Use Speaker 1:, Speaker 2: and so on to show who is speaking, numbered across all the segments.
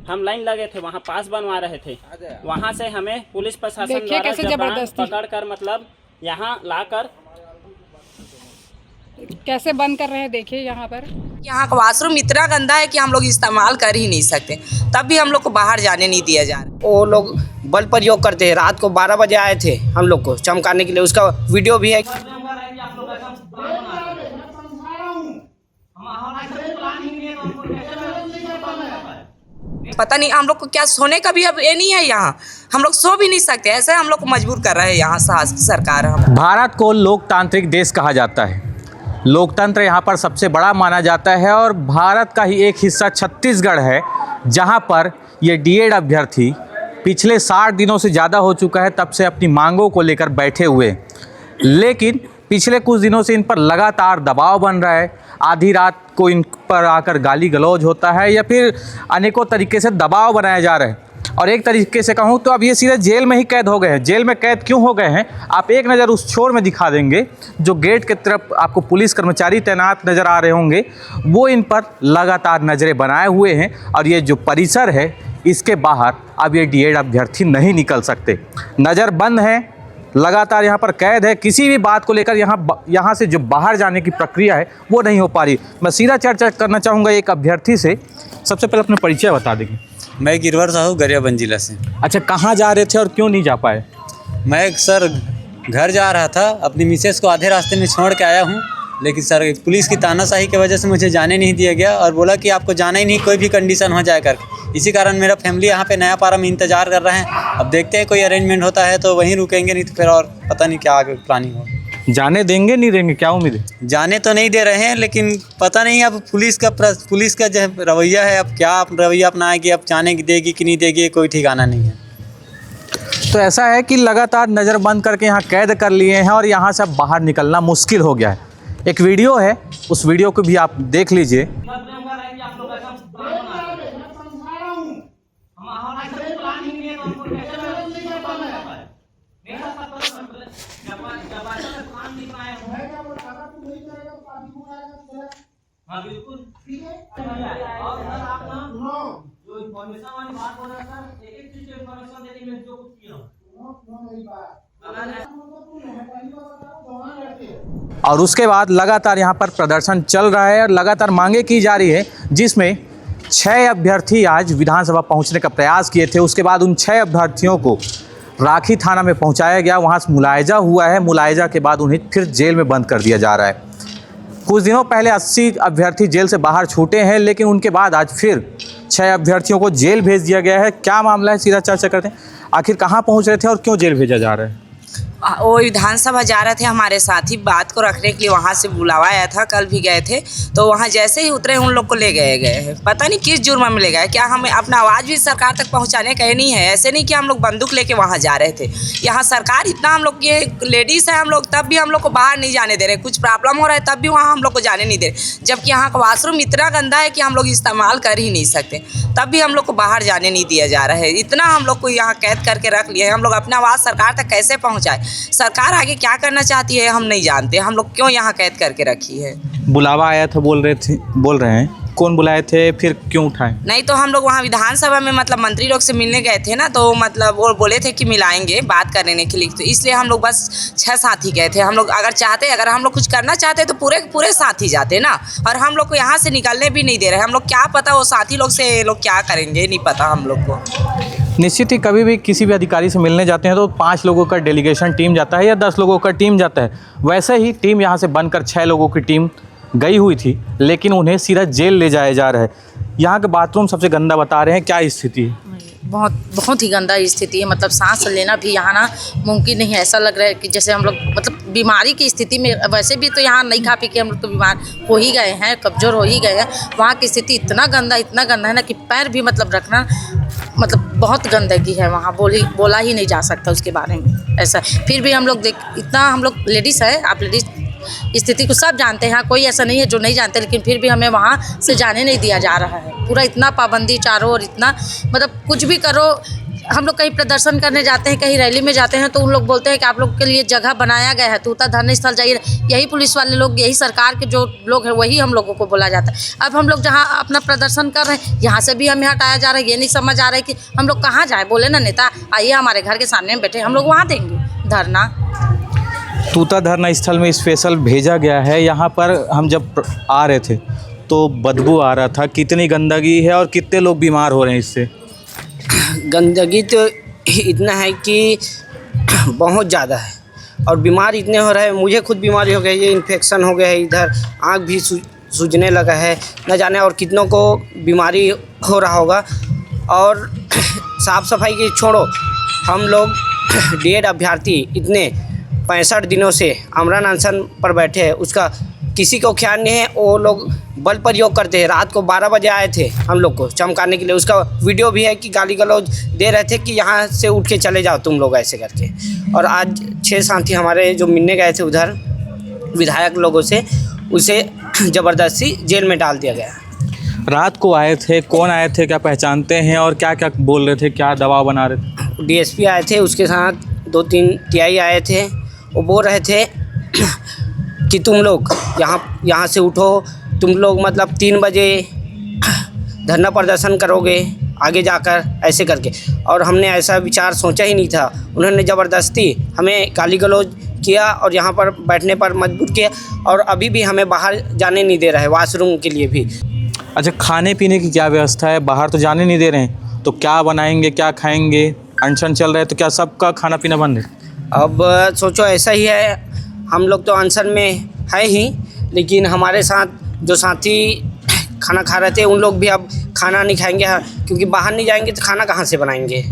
Speaker 1: हम लाइन लगे थे, वहाँ पास बनवा रहे थे, वहाँ से हमें पुलिस प्रशासन द्वारा जबरदस्ती पकड़ कर मतलब यहाँ लाकर
Speaker 2: कैसे बंद कर रहे हैं। देखिए यहाँ
Speaker 3: का वॉशरूम इतना गंदा है कि हम लोग इस्तेमाल कर ही नहीं सकते, तब भी हम लोग को बाहर जाने नहीं दिया जा रहा।
Speaker 4: वो लोग बल प्रयोग करते हैं। रात को 12 बजे आए थे हम लोग को चमकाने के लिए, उसका वीडियो भी है।
Speaker 3: पता नहीं हम लोग को क्या सोने का भी अब ये नहीं है, यहाँ हम लोग सो भी नहीं सकते, ऐसे हम लोग को मजबूर कर रहे हैं यहाँ सरकार।
Speaker 5: भारत को लोकतांत्रिक देश कहा जाता है, लोकतंत्र यहाँ पर सबसे बड़ा माना जाता है और भारत का ही एक हिस्सा छत्तीसगढ़ है जहाँ पर ये डीएड अभ्यर्थी पिछले 60 दिनों से ज़्यादा हो चुका है तब से अपनी मांगों को लेकर बैठे हुए, लेकिन पिछले कुछ दिनों से इन पर लगातार दबाव बन रहा है। आधी रात को इन पर आकर गाली गलौज होता है या फिर अनेकों तरीके से दबाव बनाया जा रहा है। और एक तरीके से कहूँ तो अब ये सीधे जेल में ही कैद हो गए हैं। जेल में कैद क्यों हो गए हैं, आप एक नज़र उस छोर में दिखा देंगे जो गेट की तरफ आपको पुलिस कर्मचारी तैनात नज़र आ रहे होंगे, वो इन पर लगातार नज़रें बनाए हुए हैं। और ये जो परिसर है इसके बाहर अब ये डीएड अभ्यर्थी नहीं निकल सकते, नज़र बंद है, लगातार यहाँ पर कैद है। किसी भी बात को लेकर यहाँ से जो बाहर जाने की प्रक्रिया है वो नहीं हो पा रही। मैं सीधा चर्चा करना चाहूँगा एक अभ्यर्थी से। सबसे पहले अपना परिचय बता देंगे।
Speaker 6: मैं गिरवर साहू गरियाबंद जिला से।
Speaker 5: अच्छा, कहाँ जा रहे थे और क्यों नहीं जा पाए?
Speaker 6: मैं सर घर जा रहा था, अपनी मिसेस को आधे रास्ते में छोड़ के आया हूँ, लेकिन सर पुलिस की तानाशाही की वजह से मुझे जाने नहीं दिया गया और बोला कि आपको जाना ही नहीं, कोई भी कंडीशन हो जाए करके। इसी कारण मेरा फैमिली यहाँ पे नया पारा में इंतज़ार कर रहे हैं। अब देखते हैं कोई अरेंजमेंट होता है तो वहीं रुकेंगे, नहीं तो फिर और पता नहीं क्या आगे प्लानिंग हो।
Speaker 5: जाने देंगे नहीं देंगे, क्या उम्मीद है?
Speaker 6: जाने तो नहीं दे रहे हैं, लेकिन पता नहीं अब पुलिस का जो रवैया है, अब क्या रवैया अपनाएगी, अब जाने की देगी कि नहीं देगी, कोई ठिकाना नहीं है।
Speaker 5: तो ऐसा है कि लगातार नज़र बंद करके यहाँ कैद कर लिए हैं और यहाँ से अब बाहर निकलना मुश्किल हो गया है। एक वीडियो है, उस वीडियो को भी आप देख लीजिए।
Speaker 1: हाँ बिल्कुल ठीक है। और सर आप ना जो इन्फॉर्मेशन वाली बात हो रहा है सर, एक चीज की इन्फॉर्मेशन देने में जो कुछ किया
Speaker 5: और उसके बाद लगातार यहाँ पर प्रदर्शन चल रहा है और लगातार मांगे की जा रही है, जिसमें 6 अभ्यर्थी आज विधानसभा पहुँचने का प्रयास किए थे। उसके बाद उन 6 अभ्यर्थियों को राखी थाना में पहुँचाया गया, वहाँ से मुलायजा हुआ है। मुलायजा के बाद उन्हें फिर जेल में बंद कर दिया जा रहा है। कुछ दिनों पहले 80 अभ्यर्थी जेल से बाहर छूटे हैं, लेकिन उनके बाद आज फिर 6 अभ्यर्थियों को जेल भेज दिया गया है। क्या मामला है, सीधा चर्चा करते हैं। आखिर कहाँ पहुँच रहे थे और क्यों जेल भेजा जा रहा है?
Speaker 3: वो विधानसभा जा रहे थे, हमारे साथी बात को रखने के लिए वहाँ से बुलावा आया था, कल भी गए थे। तो वहाँ जैसे ही उतरे उन लोग को ले गए हैं, पता नहीं किस जुर्म में ले गए। क्या हम अपना आवाज़ भी सरकार तक पहुँचाने का नहीं है? ऐसे नहीं कि हम लोग बंदूक लेके वहाँ जा रहे थे। यहाँ सरकार इतना हम लोग ये लेडीज़ है हम लोग, तब भी हम लोग को बाहर नहीं जाने दे रहे। कुछ प्रॉब्लम हो रहा है तब भी वहाँ हम लोग को जाने नहीं दे रहे, जबकि यहाँ का वॉशरूम इतना गंदा है कि हम लोग इस्तेमाल कर ही नहीं सकते, तब भी हम लोग को बाहर जाने नहीं दिया जा रहा है। इतना हम लोग को यहाँ कैद करके रख लिए हैं। हम लोग अपना आवाज़ सरकार तक कैसे पहुँचाए? सरकार आगे क्या करना चाहती है हम नहीं जानते। हम लोग क्यों यहाँ कैद करके रखी है?
Speaker 5: बुलावा आया था बोल रहे हैं, कौन बुलाए थे, फिर क्यों उठाए?
Speaker 3: नहीं तो हम लोग वहाँ विधानसभा में मतलब मंत्री लोग से मिलने गए थे ना, तो मतलब वो बोले थे कि मिलाएंगे बात करने के लिए, तो इसलिए हम लोग बस 6 साथी गए थे। हम लोग अगर हम लोग कुछ करना चाहते तो पूरे साथी जाते ना, और हम लोग को यहाँ से निकलने भी नहीं दे रहे। हम लोग क्या पता वो साथी लोग से लोग क्या करेंगे, नहीं पता हम लोग को।
Speaker 5: निश्चित ही कभी भी किसी भी अधिकारी से मिलने जाते हैं तो 5 लोगों का डेलीगेशन टीम जाता है या 10 लोगों का टीम जाता है। वैसे ही टीम यहाँ से बनकर 6 लोगों की टीम गई हुई थी, लेकिन उन्हें सीधा जेल ले जाया जा रहा है। यहाँ का बाथरूम सबसे गंदा बता रहे हैं, क्या स्थिति है?
Speaker 7: बहुत ही गंदा स्थिति है। मतलब सांस लेना भी यहाँ ना मुमकिन नहीं है। ऐसा लग रहा है कि जैसे हम लोग मतलब बीमारी की स्थिति में, वैसे भी तो यहाँ नहीं खा पी के हम लोग तो बीमार हो ही गए हैं, कमज़ोर हो ही गए हैं। वहाँ की स्थिति इतना गंदा है ना कि पैर भी मतलब रखना मतलब बहुत गंदगी है वहाँ, बोला ही नहीं जा सकता उसके बारे में। ऐसा फिर भी हम लोग इतना हम लोग लेडीज़ है, आप लेडीज़ स्थिति को सब जानते हैं। कोई ऐसा नहीं है जो नहीं जानते, लेकिन फिर भी हमें वहाँ से जाने नहीं दिया जा रहा है। पूरा इतना पाबंदी चारों ओर, इतना मतलब कुछ भी करो हम लोग कहीं प्रदर्शन करने जाते हैं, कहीं रैली में जाते हैं, तो उन लोग बोलते हैं कि आप लोग के लिए जगह बनाया गया है, तूता धरने स्थल जाइए। यही पुलिस वाले लोग, यही सरकार के जो लोग हैं, वही हम लोगों को बोला जाता है। अब हम लोग जहाँ अपना प्रदर्शन कर रहे हैं, यहाँ से भी हमें हटाया जा रहा है। ये नहीं समझ आ रहा है कि हम लोग कहाँ जाए। बोले ना नेता, आइए हमारे घर के सामने में बैठे, हम लोग वहाँ देंगे धरना।
Speaker 5: तूता धरना स्थल में स्पेशल भेजा गया है। यहाँ पर हम जब आ रहे थे तो बदबू आ रहा था। कितनी गंदगी है और कितने लोग बीमार हो रहे हैं इससे?
Speaker 4: गंदगी तो इतना है कि बहुत ज़्यादा है और बीमार इतने हो रहे हैं। मुझे खुद बीमारी हो गई है, इन्फेक्शन हो गया है, इधर आँख भी सूजने लगा है, न जाने और कितनों को बीमारी हो रहा होगा। और साफ़ सफाई की छोड़ो, हम लोग डीएड अभ्यर्थी इतने 65 दिनों से आमरण अनशन पर बैठे हैं, उसका किसी को ख्याल नहीं है। वो लोग बल प्रयोग करते हैं। रात को 12 बजे आए थे हम लोग को चमकाने के लिए, उसका वीडियो भी है कि गाली गलौज दे रहे थे कि यहाँ से उठ के चले जाओ तुम लोग, ऐसे करके। और आज 6 साथी हमारे जो मिलने गए थे उधर विधायक लोगों से, उसे ज़बरदस्ती जेल में डाल दिया गया।
Speaker 5: रात को आए थे, कौन आए थे, क्या पहचानते हैं और क्या क्या बोल रहे थे, क्या दबाव बना रहे थे?
Speaker 4: डीएसपी आए थे, उसके साथ 2-3 टीआई आए थे। वो बोल रहे थे कि तुम लोग यहाँ से उठो, तुम लोग मतलब 3 बजे धरना प्रदर्शन करोगे आगे जाकर, ऐसे करके। और हमने ऐसा विचार सोचा ही नहीं था। उन्होंने ज़बरदस्ती हमें गाली गलौज किया और यहाँ पर बैठने पर मजबूर किया। और अभी भी हमें बाहर जाने नहीं दे रहा है, वॉशरूम के लिए भी।
Speaker 5: अच्छा, खाने पीने की क्या व्यवस्था है? बाहर तो जाने नहीं दे रहे हैं, तो क्या बनाएंगे, क्या खाएंगे? अनशन चल रहा है तो क्या सबका खाना पीना बंद है?
Speaker 4: अब सोचो ऐसा ही है, हम लोग तो अनशन में है ही, लेकिन हमारे साथ जो साथी खाना खा रहे थे उन लोग भी अब खाना नहीं खाएंगे, क्योंकि बाहर नहीं जाएंगे तो खाना कहाँ से बनाएंगे।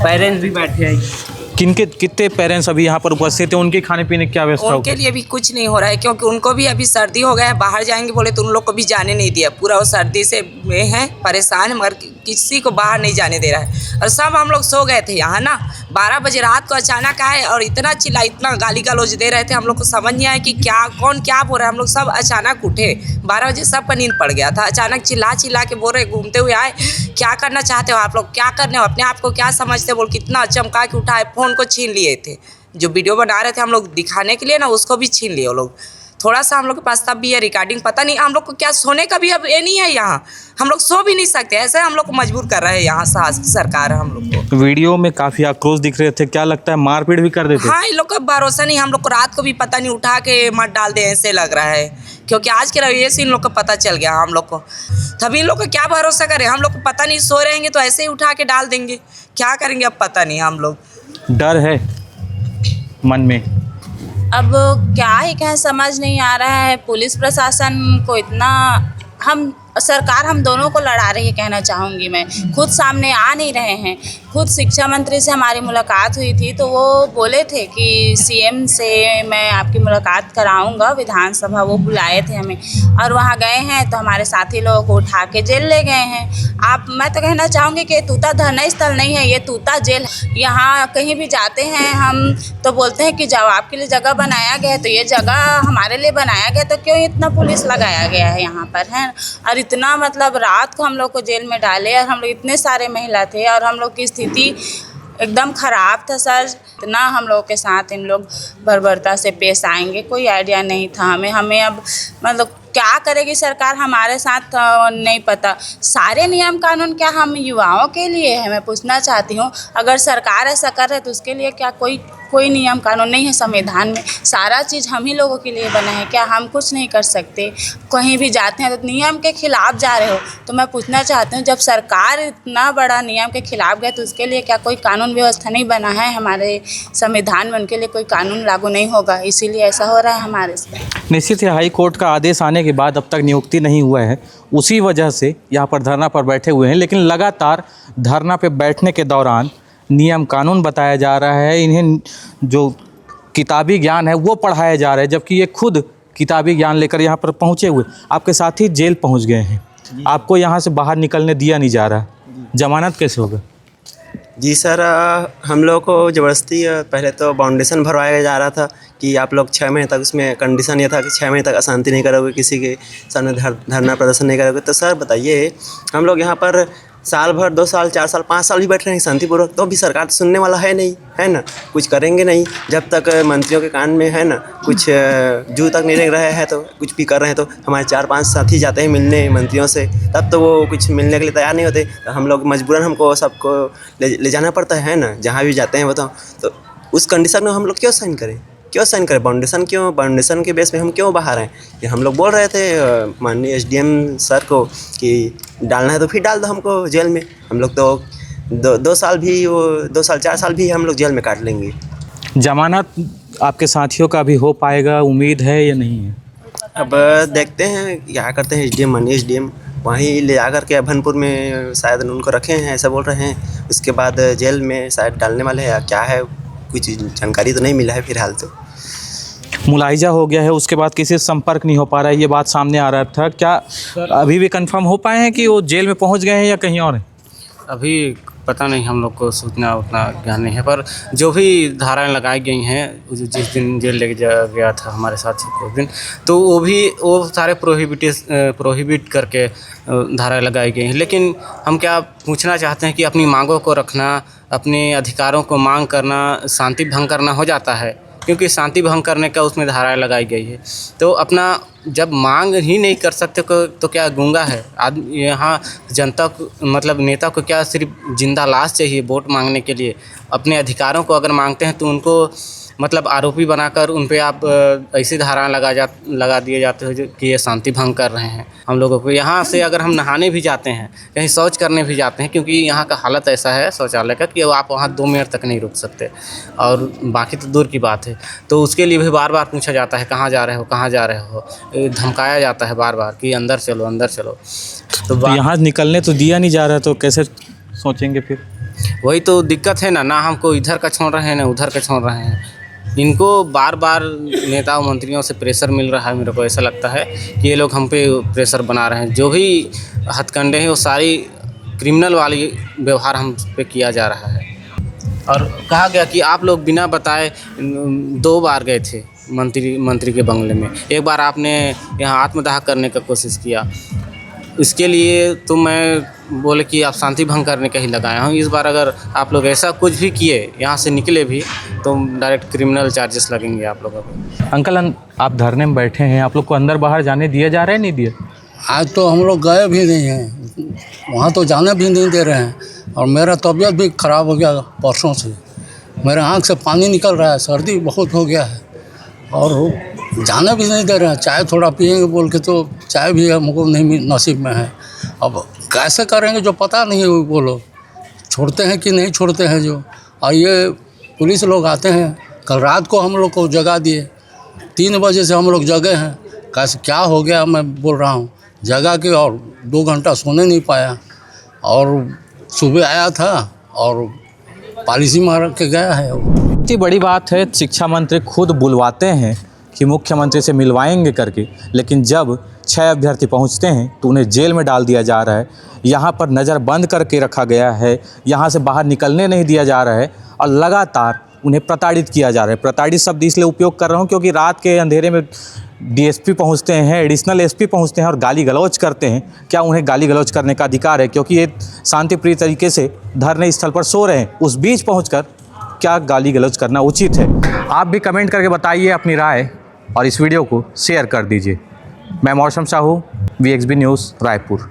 Speaker 4: पेरेंट्स भी बैठे हैं।
Speaker 5: कितने पेरेंट्स अभी यहाँ पर उपस्थित हैं? उनके खाने पीने की क्या व्यवस्था?
Speaker 3: उनके लिए भी कुछ नहीं हो रहा है, क्योंकि उनको भी अभी सर्दी हो गया है। बाहर जाएंगे बोले तो उन लोग को भी जाने नहीं दिया। पूरा वो सर्दी से में है, परेशान, मगर किसी को बाहर नहीं जाने दे रहा है। और सब हम लोग सो गए थे यहाँ ना, 12 बजे रात को अचानक आए और इतना चिल्ला, इतना गाली गलौज दे रहे थे। हम लोग को समझ नहीं आया कि कौन क्या बोल रहा है। हम लोग सब अचानक उठे, 12 बजे सबका नींद पड़ गया था। अचानक चिल्ला के बोल रहे, घूमते हुए आए, क्या करना चाहते हो आप लोग, क्या करने हो, अपने आप को क्या समझते बोल, कितना चमका के उठाए। फ़ोन को छीन लिए थे, जो वीडियो बना रहे थे हम लोग दिखाने के लिए ना, उसको भी छीन लिए वो लोग। थोड़ा सा हम लोग के पास तब भी है रिकॉर्डिंग, पता नहीं हम लोग को क्या सोने का भी अब ये नहीं है। यहाँ हम लोग सो भी नहीं सकते, ऐसे हम लोग को मजबूर कर रहे हैं यहाँ सरकार हम लोग को।
Speaker 5: वीडियो में काफ़ी आक्रोश दिख रहे थे, क्या लगता है मारपीट भी कर देते?
Speaker 3: हाँ, इन लोग का भरोसा नहीं। हम लोग को रात को भी पता नहीं, उठा के मत डाल दे, ऐसे लग रहा है। क्योंकि आज के रवैये से इन लोग को पता चल गया हम लोग को। तभी इन लोग का क्या भरोसा करें, हम लोग को पता नहीं, सो रहेंगे तो ऐसे ही उठा के डाल देंगे, क्या करेंगे अब पता नहीं। हम लोग
Speaker 5: डर है मन में।
Speaker 8: अब क्या ही कहें, समझ नहीं आ रहा है। पुलिस प्रशासन को इतना, सरकार हम दोनों को लड़ा रही है, कहना चाहूँगी मैं। खुद सामने आ नहीं रहे हैं। खुद शिक्षा मंत्री से हमारी मुलाकात हुई थी तो वो बोले थे कि सीएम से मैं आपकी मुलाकात कराऊंगा, विधानसभा वो बुलाए थे हमें। और वहाँ गए हैं तो हमारे साथी लोगों को उठा के जेल ले गए हैं। मैं तो कहना चाहूँगी कि तूता धरना स्थल नहीं है, ये तूता जेल। यहाँ कहीं भी जाते हैं हम तो बोलते हैं कि जाओ, आपके लिए जगह बनाया गया है, तो ये जगह हमारे लिए बनाया गया, तो क्यों इतना पुलिस लगाया गया है यहाँ पर, है। और इतना मतलब रात को हम लोग को जेल में डाले, और हम लोग इतने सारे महिला थे और हम लोग की स्थिति एकदम ख़राब था सर। इतना हम लोग के साथ इन लोग बर्बरता से पेश आएंगे, कोई आइडिया नहीं था हमें अब मतलब क्या करेगी सरकार हमारे साथ नहीं पता। सारे नियम कानून क्या हम युवाओं के लिए है, मैं पूछना चाहती हूँ। अगर सरकार ऐसा कर रहे तो उसके लिए क्या कोई नियम कानून नहीं है संविधान में? सारा चीज़ हम ही लोगों के लिए बना है, क्या हम कुछ नहीं कर सकते? कहीं भी जाते हैं तो नियम के खिलाफ जा रहे हो, तो मैं पूछना चाहती हूँ, जब सरकार इतना बड़ा नियम के खिलाफ गए तो उसके लिए क्या कोई कानून व्यवस्था नहीं बना है हमारे संविधान में? उनके लिए कोई कानून लागू नहीं होगा, इसीलिए ऐसा हो रहा है हमारे से।
Speaker 5: निश्चित है, हाई कोर्ट का आदेश आने के बाद अब तक नियुक्ति नहीं हुआ है, उसी वजह से यहाँ पर धरना पर बैठे हुए हैं। लेकिन लगातार धरना पे बैठने के दौरान नियम कानून बताया जा रहा है, इन्हें जो किताबी ज्ञान है वो पढ़ाया जा रहा है, जबकि ये खुद किताबी ज्ञान लेकर यहाँ पर पहुँचे हुए। आपके साथी जेल पहुँच गए हैं, आपको यहाँ से बाहर निकलने दिया नहीं जा रहा, जमानत कैसे होगा?
Speaker 9: जी सर, हम लोग को ज़बरदस्ती पहले तो बाउंडेशन भरवाया जा रहा था कि आप लोग 6 महीने तक, उसमें कंडीशन ये था कि 6 महीने तक अशांति नहीं करोगे, किसी के सामने धरना प्रदर्शन नहीं करोगे। तो सर बताइए, हम लोग यहाँ पर साल भर 2 साल 4 साल 5 साल भी बैठ रहे हैं शांतिपूर्वक, तो भी सरकार तो सुनने वाला है नहीं, है ना, कुछ करेंगे नहीं। जब तक मंत्रियों के कान में, है ना, कुछ जू तक नहीं रह रहे हैं तो कुछ भी कर रहे हैं, तो हमारे 4-5 साथी जाते हैं मिलने मंत्रियों से, तब तो वो कुछ मिलने के लिए तैयार नहीं होते। तो हम लोग मजबूरन हमको सबको ले जाना पड़ता है ना, जहाँ भी जाते हैं बताओ। तो उस कंडीशन में हम लोग क्यों साइन करें? बाउंडेशन के बेस पे हम क्यों बाहर हैं? कि हम लोग बोल रहे थे माननीय एसडीएम सर को कि डालना है तो फिर डाल दो हमको जेल में। हम लोग तो 2 साल भी, वो 2 साल 4 साल भी हम लोग जेल में काट लेंगे।
Speaker 5: जमानत आपके साथियों का भी हो पाएगा, उम्मीद है या नहीं है?
Speaker 9: अब देखते हैं क्या करते हैं। एसडीएम माननीय एसडीएम वहीं ले जा कर के अभनपुर में शायद उनको रखे हैं, ऐसा बोल रहे हैं। उसके बाद जेल में शायद डालने वाले हैं, क्या है कुछ जानकारी तो नहीं मिला है फिलहाल। तो
Speaker 5: मुलाहिजा हो गया है, उसके बाद किसी से संपर्क नहीं हो पा रहा है, ये बात सामने आ रहा था। क्या अभी भी कंफर्म हो पाए हैं कि वो जेल में पहुंच गए हैं या कहीं और हैं?
Speaker 10: अभी पता नहीं, हम लोग को सूचना उतना ज्ञान नहीं है, पर जो भी धाराएं लगाई गई हैं, जिस दिन जेल लेके गया था हमारे साथ उस दिन, तो वो सारे प्रोहिबिट करके धाराएं लगाई गई हैं। लेकिन हम क्या पूछना चाहते हैं कि अपनी मांगों को रखना, अपने अधिकारों को मांग करना शांति भंग करना हो जाता है, क्योंकि शांति भंग करने का उसमें धाराएं लगाई गई है। तो अपना जब मांग ही नहीं कर सकते तो क्या गूंगा है आदमी? यहाँ जनता को, मतलब नेता को क्या सिर्फ जिंदा लाश चाहिए वोट मांगने के लिए? अपने अधिकारों को अगर मांगते हैं तो उनको मतलब आरोपी बनाकर उन पे आप ऐसी धाराएं लगा दिए जाते हो कि ये शांति भंग कर रहे हैं हम लोगों को। यहाँ से अगर हम नहाने भी जाते हैं, कहीं शौच करने भी जाते हैं, क्योंकि यहाँ का हालत ऐसा है शौचालय का कि आप वहाँ 2 मिनट तक नहीं रुक सकते, और बाकी तो दूर की बात है। तो उसके लिए भी बार बार पूछा जाता है कहाँ जा रहे हो, कहाँ जा रहे हो, धमकाया जाता है बार बार कि अंदर चलो अंदर चलो। तो
Speaker 5: यहाँ निकलने तो दिया नहीं जा रहा, तो कैसे सोचेंगे फिर?
Speaker 10: वही तो दिक्कत है ना हमको इधर का छोड़ रहे हैं ना उधर का छोड़ रहे हैं। इनको बार बार नेताओं मंत्रियों से प्रेशर मिल रहा है, मेरे को ऐसा लगता है कि ये लोग हम पे प्रेशर बना रहे हैं। जो भी हथकंडे हैं वो सारी क्रिमिनल वाली व्यवहार हम पे किया जा रहा है। और कहा गया कि आप लोग बिना बताए 2 बार गए थे मंत्री के बंगले में। एक बार आपने यहाँ आत्मदाह करने का कोशिश किया, इसके लिए तो मैं बोले कि आप शांति भंग करने का ही लगाया हूँ। इस बार अगर आप लोग ऐसा कुछ भी किए, यहाँ से निकले भी, तो डायरेक्ट क्रिमिनल चार्जेस लगेंगे आप लोगों को।
Speaker 5: अंकल, आप धरने में बैठे हैं, आप लोग को अंदर बाहर जाने दिया जा रहा है, नहीं दिया?
Speaker 11: आज तो हम लोग गए भी नहीं हैं, वहाँ तो जाने भी नहीं दे रहे हैं। और मेरा तबीयत भी ख़राब हो गया परसों से, मेरे आँख से पानी निकल रहा है, सर्दी बहुत हो गया है, और जाने भी नहीं दे रहे हैं। चाय थोड़ा पिएंगे बोल के, तो चाय भी हमको नहीं नसीब में है। अब कैसे करेंगे जो पता नहीं है, वो लोग छोड़ते हैं कि नहीं छोड़ते हैं जो। और ये पुलिस लोग आते हैं, कल रात को हम लोग को जगा दिए, 3 बजे से हम लोग जगे हैं। कैसे क्या हो गया मैं बोल रहा हूँ, जगा के और 2 घंटा सोने नहीं पाया, और सुबह आया था और पॉलिसी मार के गया है।
Speaker 5: इतनी बड़ी बात है, शिक्षा मंत्री खुद बुलवाते हैं कि मुख्यमंत्री से मिलवाएंगे करके, लेकिन जब 6 अभ्यर्थी पहुंचते हैं तो उन्हें जेल में डाल दिया जा रहा है। यहाँ पर नज़र बंद करके रखा गया है, यहाँ से बाहर निकलने नहीं दिया जा रहा है, और लगातार उन्हें प्रताड़ित किया जा रहा है। प्रताड़ित शब्द इसलिए उपयोग कर रहा हूँ क्योंकि रात के अंधेरे में डीएसपी पहुँचते हैं, एडिशनल एसपी पहुँचते हैं और गाली गलौज करते हैं। क्या उन्हें गाली गलौज करने का अधिकार है? क्योंकि ये शांतिप्रिय तरीके से धरने स्थल पर सो रहे हैं, उस बीच पहुँचकर क्या गाली गलौज करना उचित है? आप भी कमेंट करके बताइए अपनी राय, और इस वीडियो को शेयर कर दीजिए। मैं मौसम साहू, VXB न्यूज़ रायपुर।